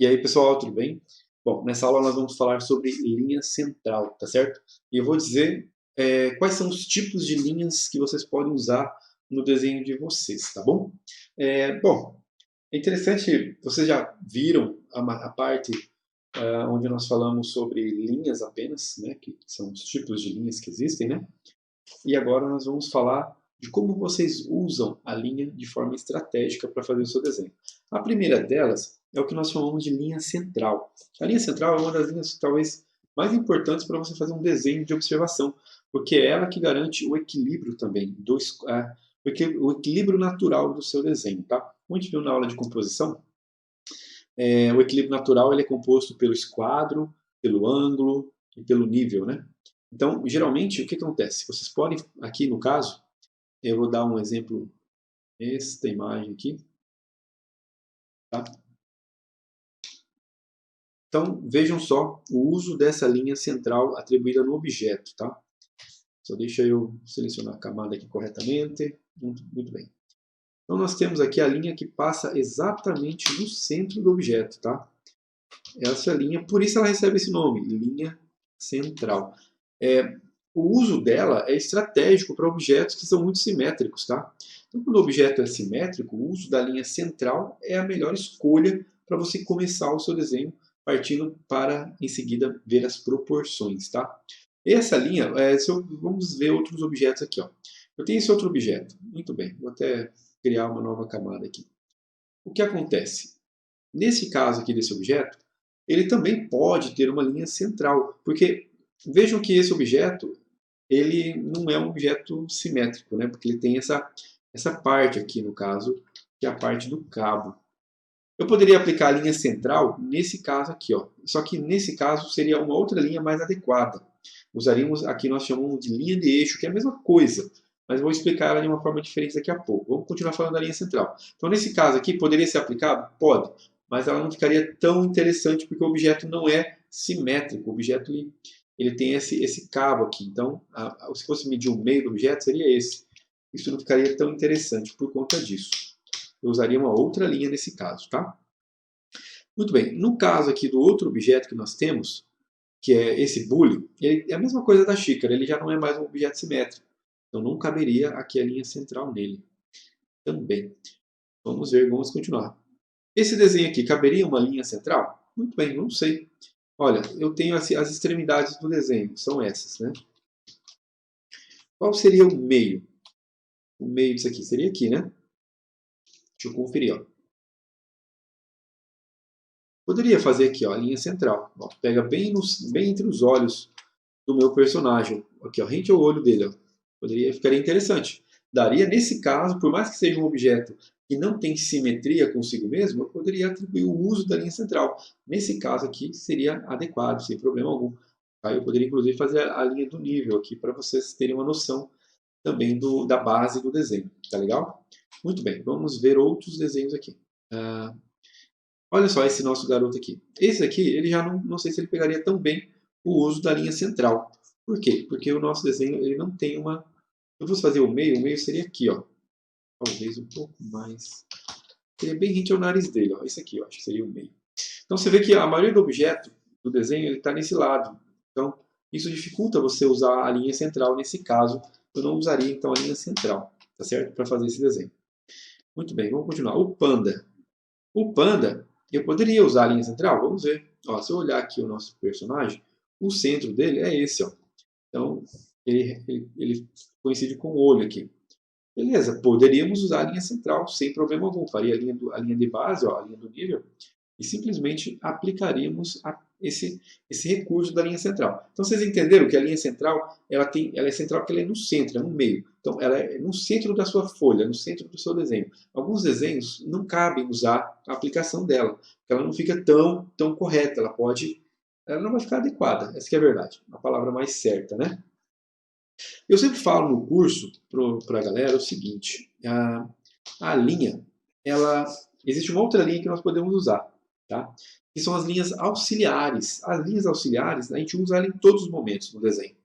E aí, pessoal, tudo bem? Bom, nessa aula nós vamos falar sobre linha central, tá certo? E eu vou dizer quais são os tipos de linhas que vocês podem usar no desenho de vocês, tá bom? Bom, é interessante, vocês já viram a parte onde nós falamos sobre linhas apenas, né? Que são os tipos de linhas que existem, né? E agora nós vamos falar de como vocês usam a linha de forma estratégica para fazer o seu desenho. A primeira delas é o que nós chamamos de linha central. A linha central é uma das linhas talvez mais importantes para você fazer um desenho de observação, porque é ela que garante o equilíbrio também, o equilíbrio natural do seu desenho. Tá? Como a gente viu na aula de composição, o equilíbrio natural ele é composto pelo esquadro, pelo ângulo e pelo nível, né? Então, geralmente, o que acontece? Vocês podem, aqui no caso, eu vou dar um exemplo, esta imagem aqui, tá? Então, vejam só o uso dessa linha central atribuída no objeto, tá? Só deixa eu selecionar a camada aqui corretamente. Muito bem. Então, nós temos aqui a linha que passa exatamente no centro do objeto, tá? Essa linha, por isso ela recebe esse nome, linha central. O uso dela é estratégico para objetos que são muito simétricos, tá? Então, quando o objeto é simétrico, o uso da linha central é a melhor escolha para você começar o seu desenho, partindo para, em seguida, ver as proporções, tá? Essa linha, vamos ver outros objetos aqui, ó. Eu tenho esse outro objeto. Muito bem, vou até criar uma nova camada aqui. O que acontece? Nesse caso aqui desse objeto, ele também pode ter uma linha central, porque vejam que esse objeto ele não é um objeto simétrico, né? Porque ele tem essa parte aqui, no caso, que é a parte do cabo. Eu poderia aplicar a linha central nesse caso aqui, ó. Só que nesse caso seria uma outra linha mais adequada. Usaríamos, aqui nós chamamos de linha de eixo, que é a mesma coisa, mas vou explicar ela de uma forma diferente daqui a pouco. Vamos continuar falando da linha central. Então, nesse caso aqui, poderia ser aplicado? Pode, mas ela não ficaria tão interessante porque o objeto não é simétrico. O objeto ele tem esse cabo aqui. Então, se fosse medir o meio do objeto, seria esse. Isso não ficaria tão interessante por conta disso. Eu usaria uma outra linha nesse caso, tá? Muito bem. No caso aqui do outro objeto que nós temos, que é esse bule, ele é a mesma coisa da xícara, ele já não é mais um objeto simétrico. Então não caberia aqui a linha central nele também. Vamos ver, vamos continuar. Esse desenho aqui, caberia uma linha central? Muito bem, não sei. Olha, eu tenho as extremidades do desenho, são essas, né? Qual seria o meio? O meio disso aqui seria aqui, né? Deixa eu conferir, ó. Poderia fazer aqui, ó, a linha central. Ó, pega bem entre os olhos do meu personagem. Aqui, ó, rente ao olho dele. Ó. Ficaria interessante. Daria, nesse caso, por mais que seja um objeto que não tem simetria consigo mesmo, eu poderia atribuir o uso da linha central. Nesse caso aqui, seria adequado, sem problema algum. Aí eu poderia, inclusive, fazer a linha do nível aqui, para vocês terem uma noção também da base do desenho. Tá legal? Muito bem, vamos ver outros desenhos aqui. Olha só esse nosso garoto aqui. Esse aqui, ele já não sei se ele pegaria tão bem o uso da linha central. Por quê? Porque o nosso desenho ele não tem uma... Eu vou fazer o meio seria aqui, ó. Talvez um pouco mais... Seria bem rente ao nariz dele, ó. Esse aqui, eu acho que seria o meio. Então você vê que a maioria do objeto do desenho ele está nesse lado. Então isso dificulta você usar a linha central. Nesse caso, eu não usaria então a linha central, tá certo? Para fazer esse desenho. Muito bem, vamos continuar. O panda. O panda, eu poderia usar a linha central? Vamos ver. Ó, se eu olhar aqui o nosso personagem, o centro dele é esse, ó. Então, ele coincide com o olho aqui. Beleza, poderíamos usar a linha central sem problema algum. Faria a linha de base, ó, a linha do nível, e simplesmente aplicaríamos esse recurso da linha central. Então vocês entenderam que a linha central ela é central porque ela é no centro, é no meio. Então ela é no centro da sua folha, no centro do seu desenho. Alguns desenhos não cabem usar a aplicação dela, porque ela não fica tão correta, ela não vai ficar adequada, essa que é a verdade, a palavra mais certa, né? Eu sempre falo no curso para a galera o seguinte, a linha, existe uma outra linha que nós podemos usar, tá? Que são as linhas auxiliares. As linhas auxiliares a gente usa ela em todos os momentos no desenho.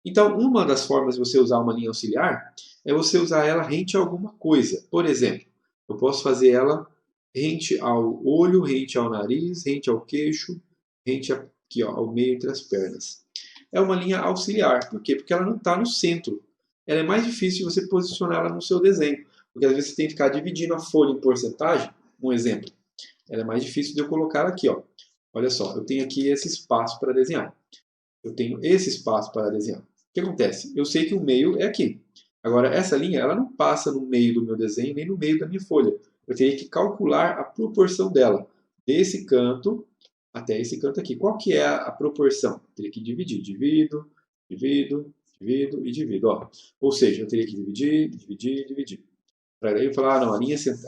Então, uma das formas de você usar uma linha auxiliar é você usar ela rente a alguma coisa. Por exemplo, eu posso fazer ela rente ao olho, rente ao nariz, rente ao queixo, rente aqui, ó, ao meio entre as pernas. É uma linha auxiliar. Por quê? Porque ela não está no centro. Ela é mais difícil de você posicionar ela no seu desenho. Porque às vezes você tem que ficar dividindo a folha em porcentagem. Um exemplo. Ela é mais difícil de eu colocar aqui. Ó. Olha só, eu tenho aqui esse espaço para desenhar. Eu tenho esse espaço para desenhar. O que acontece? Eu sei que o meio é aqui. Agora, essa linha ela não passa no meio do meu desenho, nem no meio da minha folha. Eu teria que calcular a proporção dela, desse canto até esse canto aqui. Qual que é a proporção? Eu teria que dividir. Divido, divido, divido e divido. Ó. Ou seja, eu teria que dividir, dividir, dividir. Para daí eu falar, não, a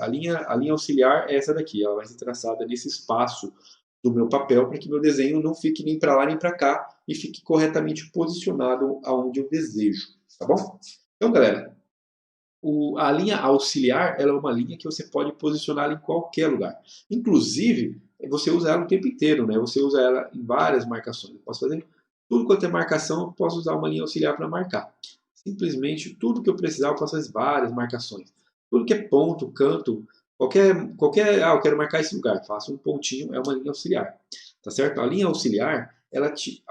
linha auxiliar é essa daqui. Ela vai ser traçada nesse espaço do meu papel para que meu desenho não fique nem para lá nem para cá e fique corretamente posicionado aonde eu desejo. Tá bom? Então, galera, a linha auxiliar ela é uma linha que você pode posicionar em qualquer lugar. Inclusive, você usa ela o tempo inteiro, né? Você usa ela em várias marcações. Eu posso fazer tudo quanto é marcação, eu posso usar uma linha auxiliar para marcar. Simplesmente tudo que eu precisar, eu posso fazer várias marcações. Tudo que é ponto, canto, eu quero marcar esse lugar, faço um pontinho, é uma linha auxiliar. Tá certo? A linha auxiliar, ela te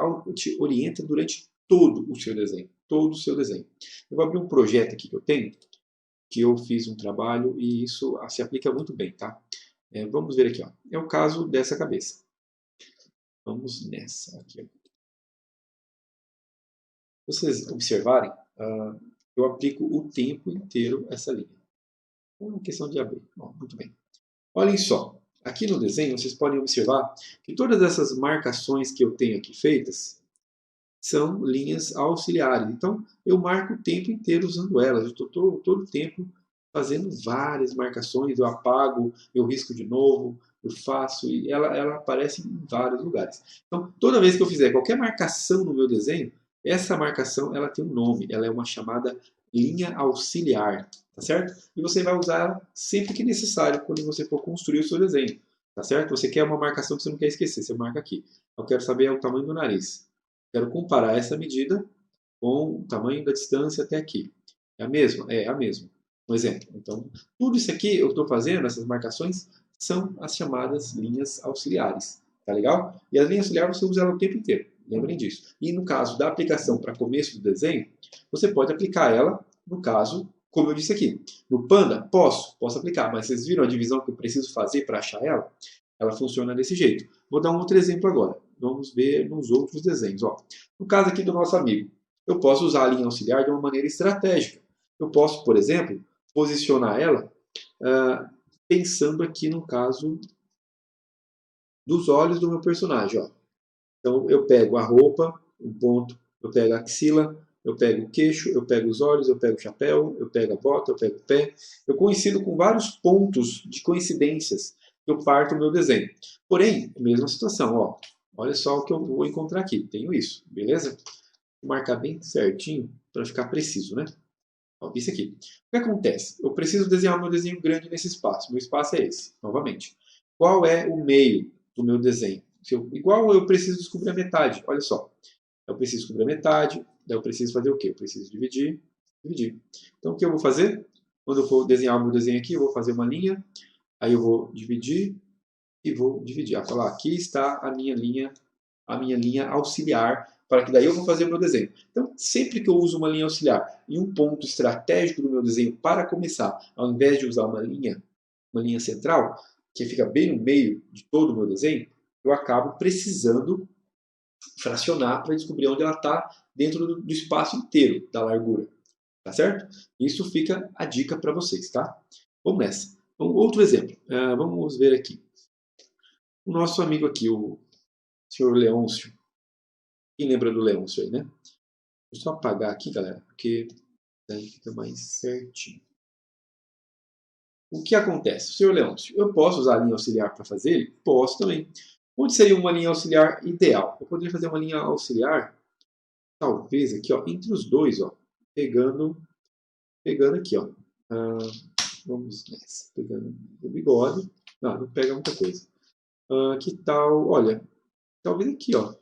orienta durante todo o seu desenho. Todo o seu desenho. Eu vou abrir um projeto aqui que eu tenho, que eu fiz um trabalho e isso se aplica muito bem, tá? Vamos ver aqui, ó. É o caso dessa cabeça. Vamos nessa aqui. Se vocês observarem, eu aplico o tempo inteiro essa linha. É uma questão de abrir. Muito bem. Olhem só. Aqui no desenho, vocês podem observar que todas essas marcações que eu tenho aqui feitas são linhas auxiliares. Então, eu marco o tempo inteiro usando elas. Eu estou todo o tempo fazendo várias marcações. Eu apago, eu risco de novo, eu faço e ela aparece em vários lugares. Então, toda vez que eu fizer qualquer marcação no meu desenho, essa marcação ela tem um nome. Ela é uma chamada linha auxiliar. Tá certo? E você vai usar ela sempre que necessário quando você for construir o seu desenho. Tá certo? Você quer uma marcação que você não quer esquecer. Você marca aqui. Eu quero saber o tamanho do nariz. Quero comparar essa medida com o tamanho da distância até aqui. É a mesma? É a mesma. Um exemplo. Então, tudo isso aqui eu estou fazendo, essas marcações, são as chamadas linhas auxiliares. Tá legal? E as linhas auxiliares você usa ela o tempo inteiro. Lembrem disso. E no caso da aplicação para começo do desenho, você pode aplicar ela, no caso, como eu disse aqui. No Panda, posso aplicar, mas vocês viram a divisão que eu preciso fazer para achar ela? Ela funciona desse jeito. Vou dar um outro exemplo agora. Vamos ver nos outros desenhos. Ó. No caso aqui do nosso amigo, eu posso usar a linha auxiliar de uma maneira estratégica. Eu posso, por exemplo, posicionar ela pensando aqui no caso dos olhos do meu personagem. Ó. Então eu pego a roupa, um ponto, eu pego a axila, eu pego o queixo, eu pego os olhos, eu pego o chapéu, eu pego a bota, eu pego o pé. Eu coincido com vários pontos de coincidências que eu parto o meu desenho. Porém, mesma situação, ó. Olha só o que eu vou encontrar aqui. Tenho isso, beleza? Vou marcar bem certinho para ficar preciso, né? Ó, isso aqui. O que acontece? Eu preciso desenhar meu desenho grande nesse espaço. Meu espaço é esse, novamente. Qual é o meio do meu desenho? Igual eu preciso descobrir a metade. Olha só. Eu preciso descobrir a metade. Daí eu preciso fazer o quê? Eu preciso dividir. Então o que eu vou fazer? Quando eu for desenhar o meu desenho aqui, eu vou fazer uma linha. Aí eu vou dividir e vou dividir. Eu falar, aqui está a minha linha auxiliar, para que daí eu vou fazer o meu desenho. Então, sempre que eu uso uma linha auxiliar e um ponto estratégico do meu desenho para começar, ao invés de usar uma linha central, que fica bem no meio de todo o meu desenho, eu acabo precisando fracionar para descobrir onde ela está dentro do espaço inteiro da largura. Tá certo? Isso fica a dica para vocês, tá? Vamos nessa. Outro exemplo. Vamos ver aqui. O nosso amigo aqui, o senhor Leôncio. Quem lembra do Leôncio aí, né? Vou só apagar aqui, galera, porque daí fica mais certinho. O que acontece? Senhor Leôncio, eu posso usar a linha auxiliar para fazer ele? Posso também. Onde seria uma linha auxiliar ideal? Eu poderia fazer uma linha auxiliar, talvez aqui, ó, entre os dois, ó, pegando aqui, ó. Vamos nessa, pegando o bigode. Não pega muita coisa. Que tal, olha, talvez aqui, ó.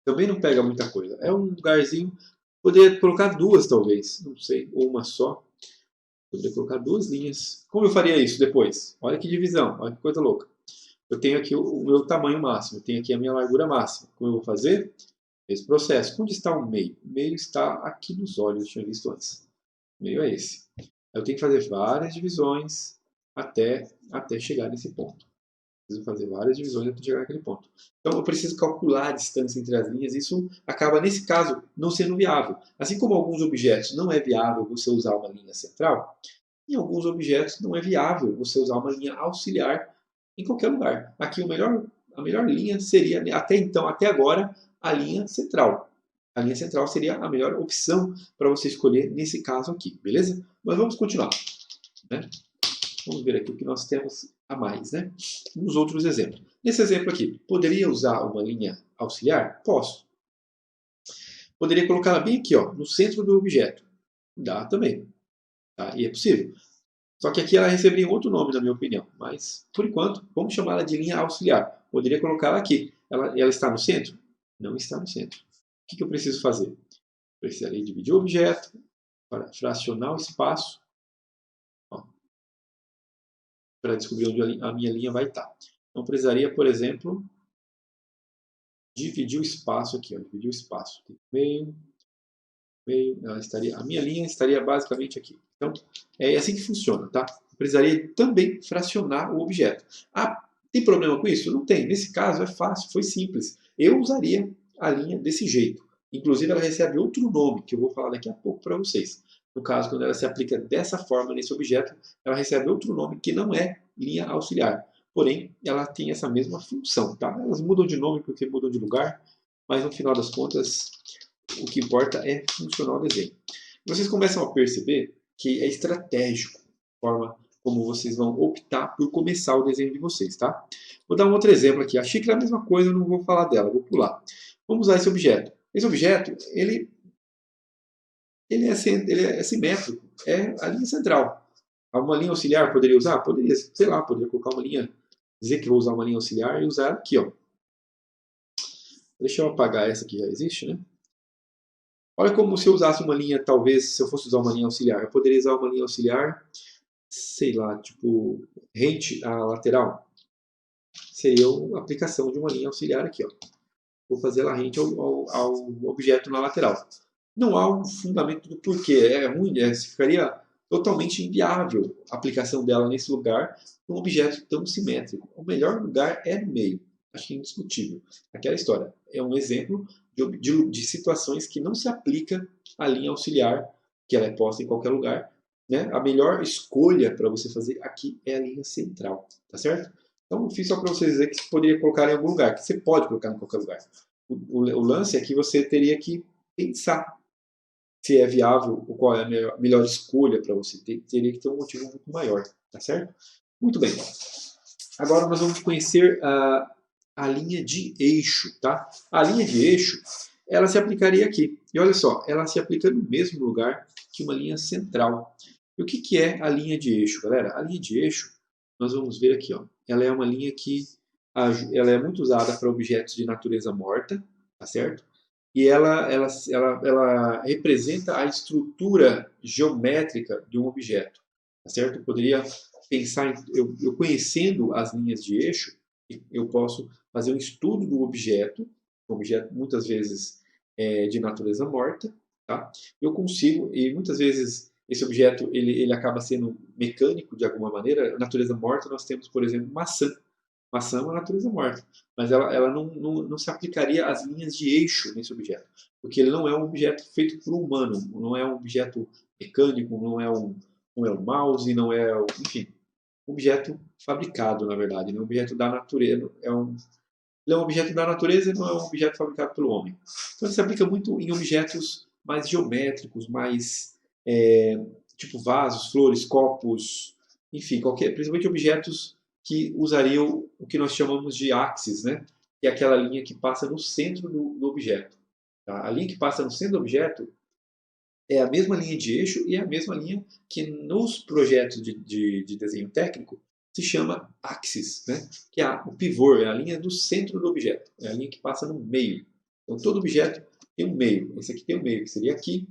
Também não pega muita coisa. É um lugarzinho, poderia colocar duas talvez, não sei, ou uma só. Poderia colocar duas linhas. Como eu faria isso depois? Olha que divisão, olha que coisa louca. Eu tenho aqui o meu tamanho máximo, eu tenho aqui a minha largura máxima. Como eu vou fazer? Esse processo. Onde está o meio? O meio está aqui nos olhos, eu tinha visto antes. O meio é esse. Eu tenho que fazer várias divisões até chegar nesse ponto. Preciso fazer várias divisões até chegar naquele ponto. Então eu preciso calcular a distância entre as linhas. Isso acaba, nesse caso, não sendo viável. Assim como alguns objetos não é viável você usar uma linha central, em alguns objetos não é viável você usar uma linha auxiliar em qualquer lugar. Aqui a melhor linha seria, até então, até agora, a linha central. A linha central seria a melhor opção para você escolher nesse caso aqui, beleza? Mas vamos continuar, né? Vamos ver aqui o que nós temos a mais, né? Nos outros exemplos. Nesse exemplo aqui, poderia usar uma linha auxiliar? Posso. Poderia colocá-la bem aqui, ó, no centro do objeto. Dá também. Tá? E é possível. Só que aqui ela receberia outro nome, na minha opinião. Mas, por enquanto, vamos chamá-la de linha auxiliar. Poderia colocá-la aqui. Ela está no centro? Não está no centro. O que eu preciso fazer? Precisaria dividir o objeto, para fracionar o espaço, para descobrir onde a minha linha vai estar. Então, precisaria, por exemplo, dividir o espaço aqui. Ó, dividir o espaço. Meio, a minha linha estaria basicamente aqui. Então, é assim que funciona, tá? Precisaria também fracionar o objeto. Ah, tem problema com isso? Não tem. Nesse caso é fácil, foi simples. Eu usaria a linha desse jeito. Inclusive, ela recebe outro nome, que eu vou falar daqui a pouco para vocês. No caso, quando ela se aplica dessa forma nesse objeto, ela recebe outro nome que não é linha auxiliar. Porém, ela tem essa mesma função, tá? Elas mudam de nome porque mudam de lugar, mas no final das contas, o que importa é funcionar o desenho. Vocês começam a perceber que é estratégico a forma como vocês vão optar por começar o desenho de vocês, tá? Vou dar um outro exemplo aqui. Achei que era a mesma coisa, eu não vou falar dela, vou pular. Vamos usar esse objeto. Esse objeto, ele é simétrico, é a linha central. Uma linha auxiliar poderia usar? Poderia, sei lá, poderia colocar uma linha, dizer que vou usar uma linha auxiliar e usar aqui, ó. Deixa eu apagar essa que já existe, né? Olha como se eu usasse uma linha, talvez, se eu fosse usar uma linha auxiliar. Eu poderia usar uma linha auxiliar, sei lá, tipo, rente à lateral. Seria a aplicação de uma linha auxiliar aqui, ó. Vou fazer ela rente ao objeto na lateral. Não há um fundamento do porquê. É ruim, ficaria totalmente inviável a aplicação dela nesse lugar, num objeto tão simétrico. O melhor lugar é no meio. Acho que é indiscutível. Aquela história é um exemplo de situações que não se aplica a linha auxiliar, que ela é posta em qualquer lugar. Né? A melhor escolha para você fazer aqui é a linha central. Tá certo? Então, eu fiz só para vocês dizer que você poderia colocar em algum lugar, que você pode colocar em qualquer lugar. O lance é que você teria que pensar se é viável ou qual é a melhor escolha para você. Teria que ter um motivo muito maior, tá certo? Muito bem. Agora nós vamos conhecer a linha de eixo, tá? A linha de eixo, ela se aplicaria aqui. E olha só, ela se aplica no mesmo lugar que uma linha central. E o que é a linha de eixo, galera? A linha de eixo, nós vamos ver aqui, ó. Ela é uma linha que ela é muito usada para objetos de natureza morta, tá certo? E ela representa a estrutura geométrica de um objeto, tá certo? Eu poderia pensar, eu conhecendo as linhas de eixo, eu posso fazer um estudo do objeto muitas vezes de natureza morta, tá? Eu consigo, e muitas vezes esse objeto ele acaba sendo mecânico de alguma maneira. A natureza morta nós temos, por exemplo, maçã. Maçã é uma natureza morta, mas ela não se aplicaria às linhas de eixo nesse objeto, porque ele não é um objeto feito por um humano, não é um objeto mecânico, não é um mouse, não é, enfim, um objeto fabricado, na verdade, né? Um objeto da natureza, ele é um objeto da natureza e não é um objeto fabricado pelo homem. Então ele se aplica muito em objetos mais geométricos, mais tipo vasos, flores, copos, enfim, principalmente objetos que usariam o que nós chamamos de axis, né? Que é aquela linha que passa no centro do objeto. Tá? A linha que passa no centro do objeto é a mesma linha de eixo e é a mesma linha que nos projetos de desenho técnico se chama axis, né? Que é o pivô, é a linha do centro do objeto, é a linha que passa no meio. Então todo objeto tem um meio, esse aqui tem um meio, que seria aqui,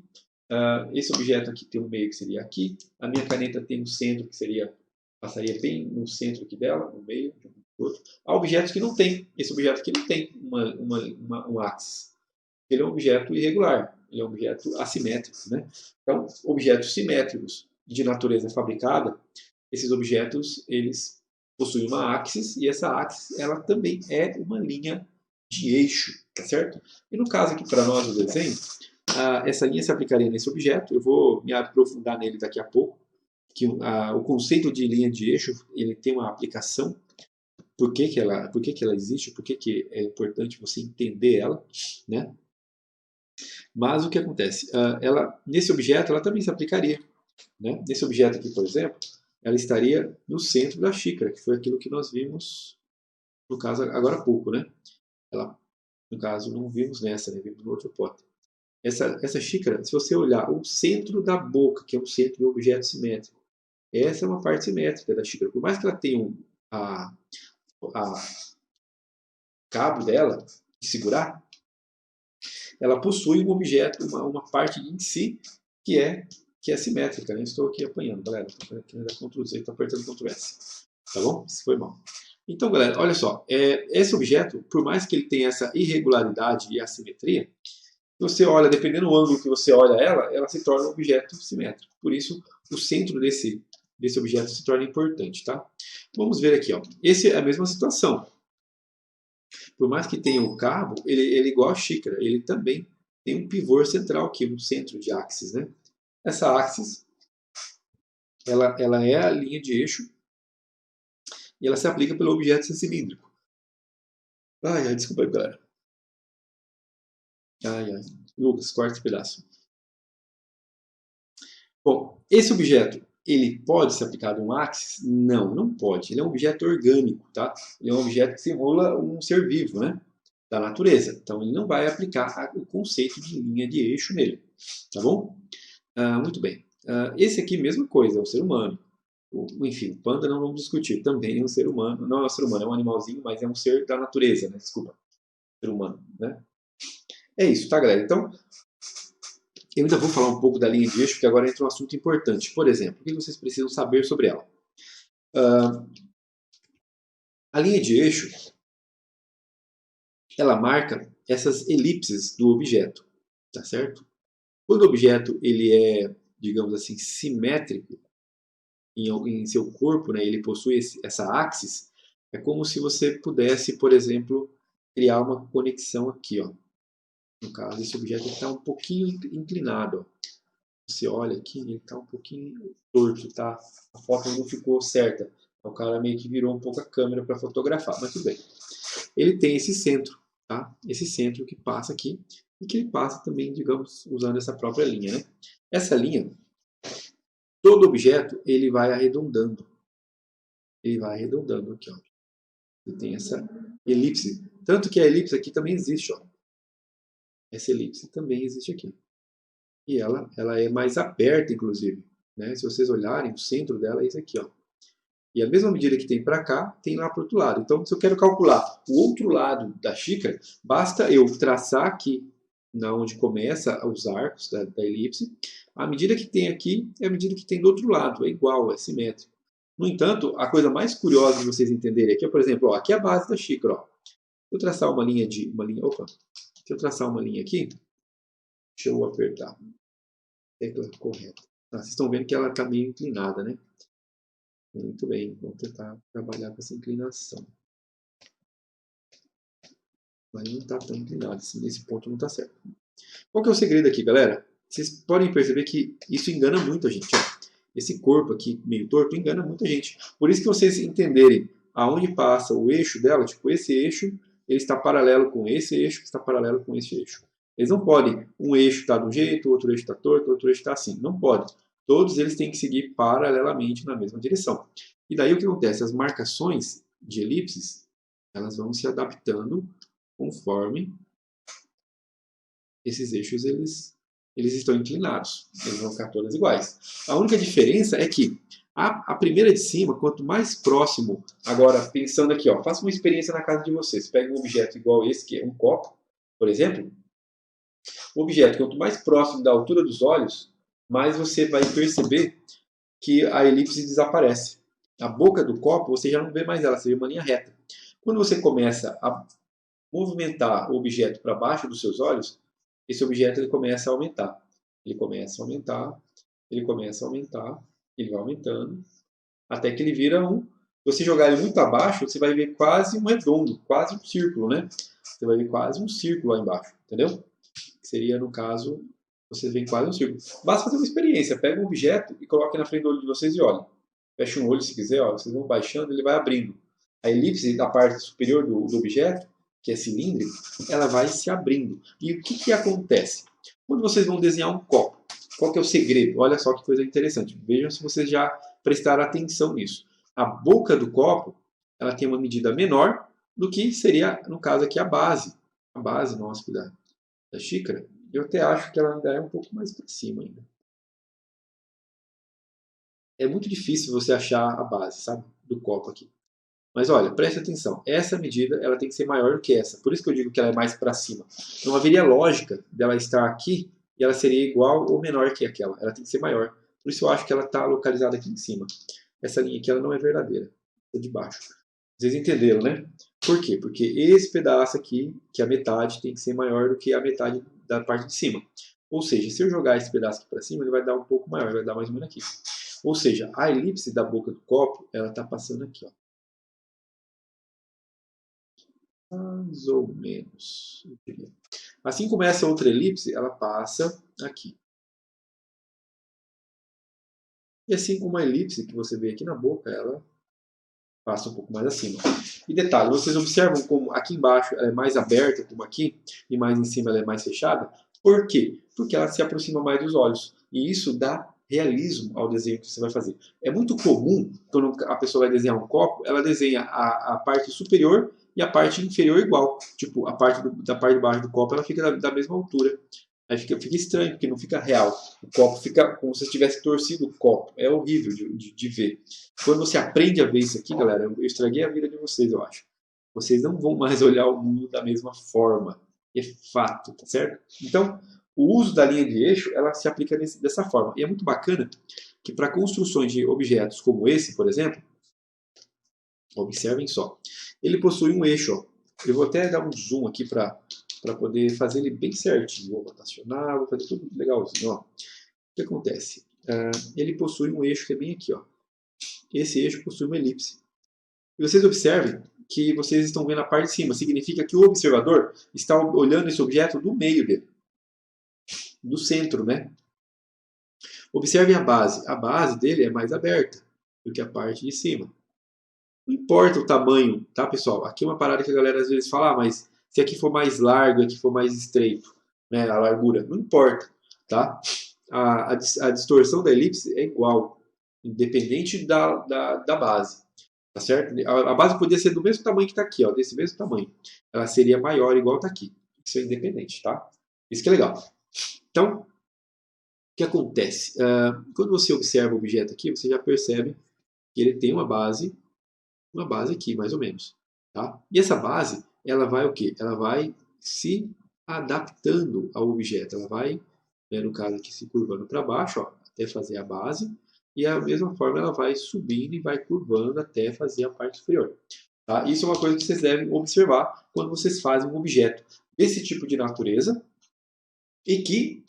Esse objeto aqui tem um meio que seria aqui. A minha caneta tem um centro que passaria bem no centro aqui dela, no meio. Há objetos que não tem. Esse objeto aqui não tem um axis. Ele é um objeto irregular. Ele é um objeto assimétrico, né? Então, objetos simétricos de natureza fabricada, esses objetos, eles possuem uma axis, e essa axis, ela também é uma linha de eixo, tá certo? E no caso aqui para nós do desenho, essa linha se aplicaria nesse objeto. Eu vou me aprofundar nele daqui a pouco, que o conceito de linha de eixo, ele tem uma aplicação. Por que ela existe? Por que é importante você entender ela, né? Mas o que acontece? Nesse objeto, ela também se aplicaria, né? Nesse objeto aqui, por exemplo, ela estaria no centro da xícara, que foi aquilo que nós vimos, no caso, agora há pouco, né? No caso, não vimos nessa, né? Vimos no outro pote. Essa xícara, se você olhar o centro da boca, que é um centro de um objeto simétrico, essa é uma parte simétrica da xícara. Por mais que ela tenha a cabo dela de segurar, ela possui um objeto, uma parte em si que é simétrica, né? Estou aqui apanhando, galera. Estou Ctrl Z, estou apertando Ctrl S. Tá bom? Isso foi mal. Então, galera, olha só. Esse objeto, por mais que ele tenha essa irregularidade e assimetria, você olha, dependendo do ângulo que você olha ela se torna um objeto simétrico. Por isso, o centro desse objeto se torna importante, tá? Vamos ver aqui, ó. Essa é a mesma situação. Por mais que tenha um cabo, ele é igual a xícara. Ele também tem um pivô central aqui, um centro de axis, né? Essa axis, ela é a linha de eixo e ela se aplica pelo objeto cilíndrico. Ai, desculpa aí, galera. Ai. Lucas, corta esse pedaço. Bom, esse objeto, ele pode ser aplicado a um axis? Não, não pode. Ele é um objeto orgânico, tá? Ele é um objeto que simula um ser vivo, né? Da natureza. Então, ele não vai aplicar o conceito de linha de eixo nele, tá bom? Muito bem. Esse aqui, mesma coisa, é um ser humano. Enfim, o panda não vamos discutir. Também é um ser humano. Não é um ser humano, é um animalzinho, mas é um ser da natureza, né? Desculpa. Ser humano, né? É isso, tá, galera? Então, eu ainda vou falar um pouco da linha de eixo, porque agora entra um assunto importante. Por exemplo, o que vocês precisam saber sobre ela? A linha de eixo, ela marca essas elipses do objeto, tá certo? Quando o objeto ele é, digamos assim, simétrico em seu corpo, né, ele possui essa axis, é como se você pudesse, por exemplo, criar uma conexão aqui, ó. No caso, esse objeto está um pouquinho inclinado, ó. Você olha aqui, ele está um pouquinho torto, tá? A foto não ficou certa. O cara meio que virou um pouco a câmera para fotografar, mas tudo bem. Ele tem esse centro, tá? Esse centro que passa aqui e que ele passa também, digamos, usando essa própria linha, né? Essa linha, todo objeto, ele vai arredondando. Ele vai arredondando aqui, ó. Ele tem essa elipse. Tanto que a elipse aqui também existe, ó. Essa elipse também existe aqui. E ela é mais aberta, inclusive, né? Se vocês olharem, o centro dela é esse aqui, ó. E a mesma medida que tem para cá, tem lá para o outro lado. Então, se eu quero calcular o outro lado da xícara, basta eu traçar aqui, na onde começa os arcos da elipse. A medida que tem aqui é a medida que tem do outro lado. É igual, é simétrico. No entanto, a coisa mais curiosa de vocês entenderem aqui é, por exemplo, ó, aqui é a base da xícara. Ó. Se eu traçar uma linha se eu traçar uma linha aqui, deixa eu apertar. Tecla correta. Vocês estão vendo que ela está meio inclinada, né? Muito bem, vamos tentar trabalhar com essa inclinação. Mas não está tão inclinado, assim, nesse ponto não está certo. Qual que é o segredo aqui, galera? Vocês podem perceber que isso engana muito a gente. Ó. Esse corpo aqui, meio torto, engana muita gente. Por isso que vocês entenderem aonde passa o eixo dela, tipo, esse eixo, ele está paralelo com esse eixo, que está paralelo com esse eixo. Eles não podem, um eixo está de um jeito, outro eixo está torto, outro eixo está assim. Não pode. Todos eles têm que seguir paralelamente na mesma direção. E daí o que acontece? As marcações de elipses, elas vão se adaptando conforme esses eixos eles estão inclinados. Eles vão ficar todas iguais. A única diferença é que a primeira de cima, quanto mais próximo, agora pensando aqui, ó, faça uma experiência na casa de vocês. Pega um objeto igual esse, que é um copo, por exemplo, O objeto, quanto mais próximo da altura dos olhos, mais você vai perceber que a elipse desaparece. A boca do copo, você já não vê mais ela, você vê uma linha reta. Quando você começa a movimentar o objeto para baixo dos seus olhos, esse objeto ele começa a aumentar. Ele começa a aumentar, ele começa a aumentar, ele vai aumentando, até que ele vira um. Se você jogar ele muito abaixo, você vai ver quase um redondo, quase um círculo, né? Você vai ver quase um círculo lá embaixo, entendeu? Que seria, no caso, você vê quase um círculo. Basta fazer uma experiência. Pega um objeto e coloque na frente do olho de vocês e olhem. Feche um olho se quiser, ó, vocês vão baixando, ele vai abrindo. A elipse da parte superior do objeto, que é cilíndrico, ela vai se abrindo. E o que acontece? Quando vocês vão desenhar um copo, qual que é o segredo? Olha só que coisa interessante. Vejam se vocês já prestaram atenção nisso. A boca do copo, ela tem uma medida menor do que seria, no caso aqui, a base. A base nossa da xícara, eu até acho que ela ainda é um pouco mais para cima ainda. É muito difícil você achar a base, sabe, do copo aqui. Mas olha, preste atenção, essa medida ela tem que ser maior do que essa. Por isso que eu digo que ela é mais para cima. Não haveria lógica dela estar aqui e ela seria igual ou menor que aquela. Ela tem que ser maior. Por isso eu acho que ela está localizada aqui em cima. Essa linha aqui ela não é verdadeira, é de baixo. Vocês entenderam, né? Por quê? Porque esse pedaço aqui, que é a metade, tem que ser maior do que a metade da parte de cima. Ou seja, se eu jogar esse pedaço aqui para cima, ele vai dar um pouco maior, vai dar mais ou menos aqui. Ou seja, a elipse da boca do copo, ela está passando aqui, ó. Mais ou menos. Assim como essa outra elipse, ela passa aqui. E assim como a elipse que você vê aqui na boca, ela passa um pouco mais acima. E detalhe, vocês observam como aqui embaixo ela é mais aberta, como aqui, e mais em cima ela é mais fechada? Por quê? Porque ela se aproxima mais dos olhos. E isso dá realismo ao desenho que você vai fazer. É muito comum, quando a pessoa vai desenhar um copo, ela desenha a parte superior e a parte inferior igual. Tipo, a parte da parte de baixo do copo ela fica da mesma altura. Aí fica estranho, porque não fica real. O copo fica como se você tivesse torcido o copo. É horrível de ver. Quando você aprende a ver isso aqui, galera, eu estraguei a vida de vocês, eu acho. Vocês não vão mais olhar o mundo da mesma forma. É fato, tá certo? Então, o uso da linha de eixo, ela se aplica dessa forma. E é muito bacana que para construções de objetos como esse, por exemplo, observem só, ele possui um eixo. Ó. Eu vou até dar um zoom aqui para poder fazer ele bem certinho. Vou rotacionar, vou fazer tudo legalzinho. Ó. O que acontece? Ele possui um eixo que é bem aqui. Ó. Esse eixo possui uma elipse. E vocês observem que vocês estão vendo a parte de cima. Significa que o observador está olhando esse objeto do meio dele. Do centro, né? Observem a base. A base dele é mais aberta do que a parte de cima. Não importa o tamanho, tá, pessoal? Aqui é uma parada que a galera às vezes fala, mas se aqui for mais largo, aqui for mais estreito, né, a largura, não importa, tá? A distorção da elipse é igual, independente da base, tá certo? A base podia ser do mesmo tamanho que está aqui, ó, desse mesmo tamanho. Ela seria maior, igual está aqui. Isso é independente, tá? Isso que é legal. Então, o que acontece? Quando você observa o objeto aqui, você já percebe que ele tem uma base aqui, mais ou menos. Tá? E essa base, ela vai o quê? Ela vai se adaptando ao objeto. Ela vai, né, no caso aqui, se curvando para baixo, ó, até fazer a base. E da mesma forma ela vai subindo e vai curvando até fazer a parte superior. Tá? Isso é uma coisa que vocês devem observar quando vocês fazem um objeto desse tipo de natureza e que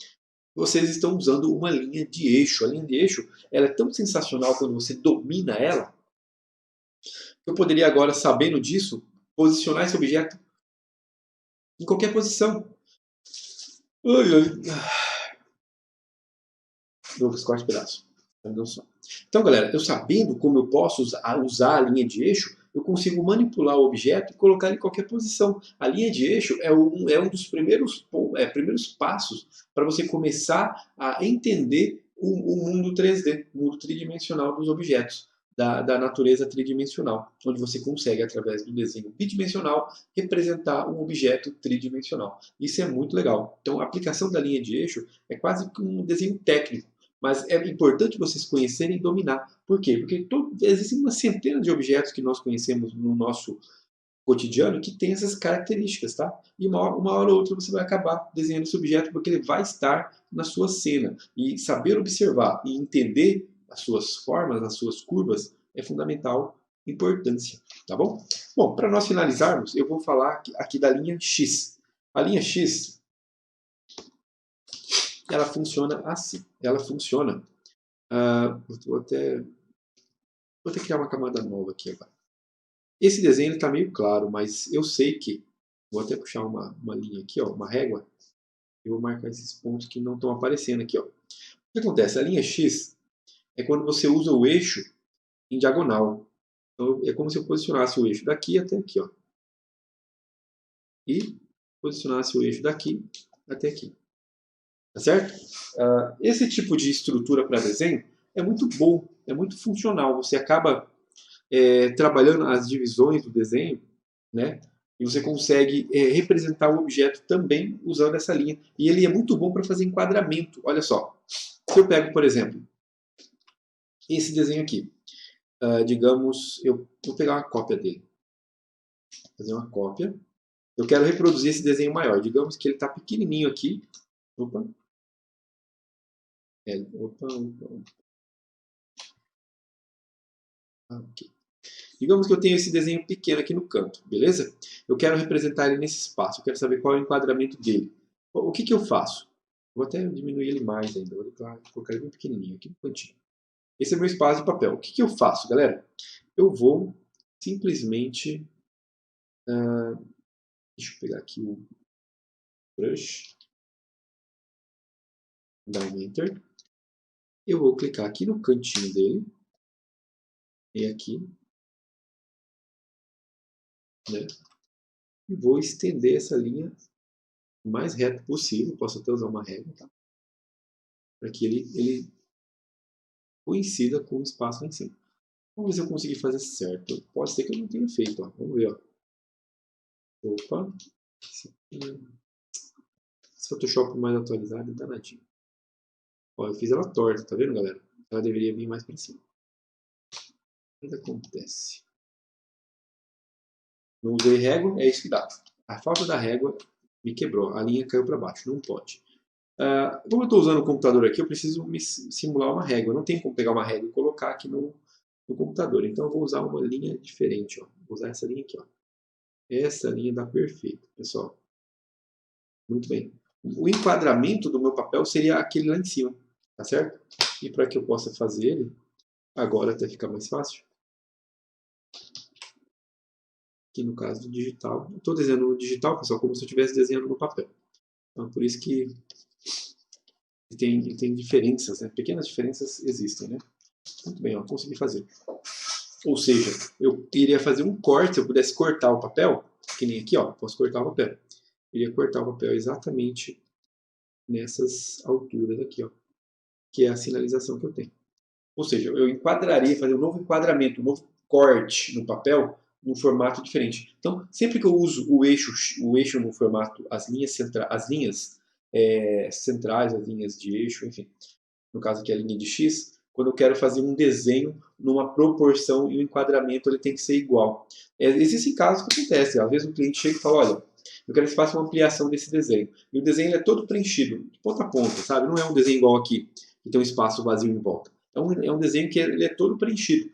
vocês estão usando uma linha de eixo. A linha de eixo ela é tão sensacional quando você domina ela. Eu poderia agora, sabendo disso, posicionar esse objeto em qualquer posição. Lucas, corte o pedaço. Então, galera, eu sabendo como eu posso usar a linha de eixo, eu consigo manipular o objeto e colocar ele em qualquer posição. A linha de eixo é um dos primeiros passos para você começar a entender o mundo 3D, o mundo tridimensional dos objetos. Da natureza tridimensional, onde você consegue, através do desenho bidimensional, representar um objeto tridimensional. Isso é muito legal. Então, a aplicação da linha de eixo é quase que um desenho técnico, mas é importante vocês conhecerem e dominar. Por quê? Porque existem uma centena de objetos que nós conhecemos no nosso cotidiano que tem essas características, tá? E uma hora ou outra você vai acabar desenhando esse objeto porque ele vai estar na sua cena. E saber observar e entender as suas formas, as suas curvas, é fundamental importância, tá bom? Bom, para nós finalizarmos, eu vou falar aqui da linha X. A linha X, ela funciona assim. Ela funciona... vou até criar uma camada nova aqui agora. Esse desenho está meio claro, mas eu sei que... Vou até puxar uma linha aqui, ó, uma régua. Eu vou marcar esses pontos que não estão aparecendo aqui. Ó. O que acontece? A linha X é quando você usa o eixo em diagonal. Então, é como se eu posicionasse o eixo daqui até aqui. Ó. E posicionasse o eixo daqui até aqui. Tá certo? Esse tipo de estrutura para desenho é muito bom, é muito funcional. Você acaba trabalhando as divisões do desenho, né? E você consegue representar o objeto também usando essa linha. E ele é muito bom para fazer enquadramento. Olha só, se eu pego, por exemplo, esse desenho aqui, digamos, eu vou pegar uma cópia dele, fazer uma cópia. Eu quero reproduzir esse desenho maior. Digamos que ele está pequenininho aqui. Opa. Opa. Ok. Digamos que eu tenho esse desenho pequeno aqui no canto, beleza? Eu quero representar ele nesse espaço, eu quero saber qual é o enquadramento dele. O que eu faço? Vou até diminuir ele mais ainda, vou colocar ele bem pequenininho aqui no cantinho. Esse é meu espaço de papel. O que eu faço, galera? Eu vou simplesmente... deixa eu pegar aqui o brush. Dar um Enter. Eu vou clicar aqui no cantinho dele. E aqui. Né? E vou estender essa linha o mais reto possível. Posso até usar uma régua, tá? Para que ele coincida com o espaço lá em cima. Vamos ver se eu consegui fazer certo. Pode ser que eu não tenha feito. Ó. Vamos ver. Ó. Opa. Esse Photoshop mais atualizado é danadinho. Ó, eu fiz ela torta, tá vendo, galera? Ela deveria vir mais para cima. O que acontece? Não usei régua, é isso que dá. A falta da régua me quebrou. A linha caiu para baixo. Não pode. Como eu estou usando o computador aqui, eu preciso simular uma régua. Eu não tenho como pegar uma régua e colocar aqui no computador. Então eu vou usar uma linha diferente. Ó. Vou usar essa linha aqui. Ó. Essa linha dá perfeito, pessoal. Muito bem. O enquadramento do meu papel seria aquele lá em cima. Tá certo? E para que eu possa fazer ele, agora até fica mais fácil. Aqui no caso do digital. Estou desenhando no digital, pessoal, como se eu estivesse desenhando no papel. Então por isso que tem diferenças, né? Pequenas diferenças existem, né? Muito bem, ó, consegui fazer. Ou seja, eu iria fazer um corte, se eu pudesse cortar o papel, que nem aqui, ó, posso cortar o papel. Eu iria cortar o papel exatamente nessas alturas aqui, ó, que é a sinalização que eu tenho. Ou seja, eu enquadraria, fazer um novo enquadramento, um novo corte no papel, num formato diferente. Então, sempre que eu uso o eixo no formato, as linhas centrais, as linhas de eixo, enfim, no caso aqui a linha de X, quando eu quero fazer um desenho numa proporção e o enquadramento ele tem que ser igual. Existem casos que acontecem, às vezes o cliente chega e fala, olha, eu quero que você faça uma ampliação desse desenho. E o desenho é todo preenchido, de ponta a ponta, sabe? Não é um desenho igual aqui, que tem um espaço vazio em volta. É um desenho que ele é todo preenchido.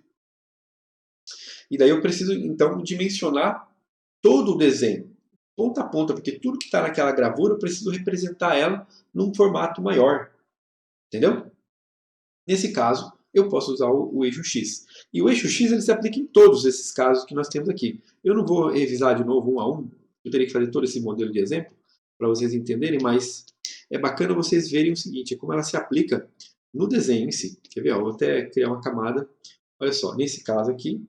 E daí eu preciso, então, dimensionar todo o desenho, ponta a ponta, porque tudo que está naquela gravura eu preciso representar ela num formato maior. Entendeu? Nesse caso, eu posso usar o eixo X. E o eixo X ele se aplica em todos esses casos que nós temos aqui. Eu não vou revisar de novo um a um, eu teria que fazer todo esse modelo de exemplo para vocês entenderem, mas é bacana vocês verem o seguinte, como ela se aplica no desenho em si. Quer ver? Ó, vou até criar uma camada. Olha só, nesse caso aqui,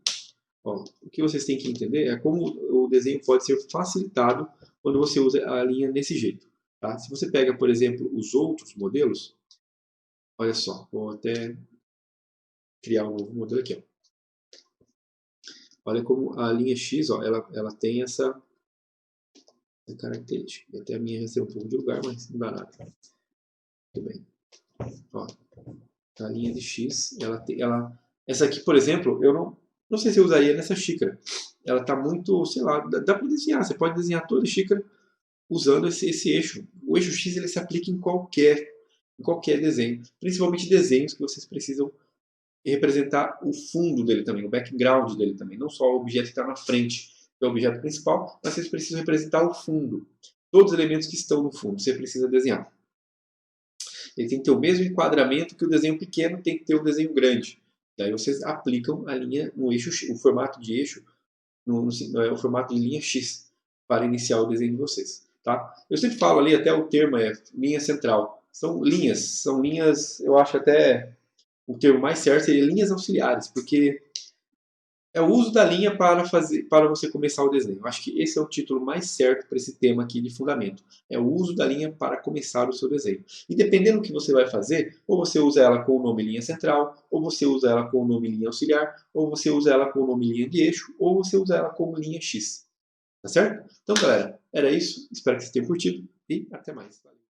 ó, o que vocês têm que entender é como o desenho pode ser facilitado quando você usa a linha desse jeito. Tá? Se você pega, por exemplo, os outros modelos, olha só, vou até criar um novo modelo aqui. Ó. Olha como a linha X, ó, ela tem essa característica. Até a minha recebeu um pouco de lugar, mas não dá nada. Muito bem. Ó, a linha de X, essa aqui, por exemplo, eu não sei se eu usaria nessa xícara. Ela está muito, sei lá, dá para desenhar. Você pode desenhar toda a xícara usando esse eixo. O eixo X ele se aplica em qualquer desenho, principalmente desenhos que vocês precisam representar o fundo dele também, o background dele também, não só o objeto que está na frente, que é o objeto principal, mas vocês precisam representar o fundo. Todos os elementos que estão no fundo, você precisa desenhar. Ele tem que ter o mesmo enquadramento que o desenho pequeno tem que ter o desenho grande. Daí vocês aplicam a linha no eixo, o formato de eixo, o formato de linha X para iniciar o desenho de vocês. Tá? Eu sempre falo ali, até o termo é linha central. São linhas, eu acho até o termo mais certo seria linhas auxiliares, porque é o uso da linha para você começar o desenho. Eu acho que esse é o título mais certo para esse tema aqui de fundamento. É o uso da linha para começar o seu desenho. E dependendo do que você vai fazer, ou você usa ela com o nome linha central, ou você usa ela com o nome linha auxiliar, ou você usa ela com o nome linha de eixo, ou você usa ela como linha X. Tá certo? Então, galera, era isso. Espero que vocês tenham curtido e até mais.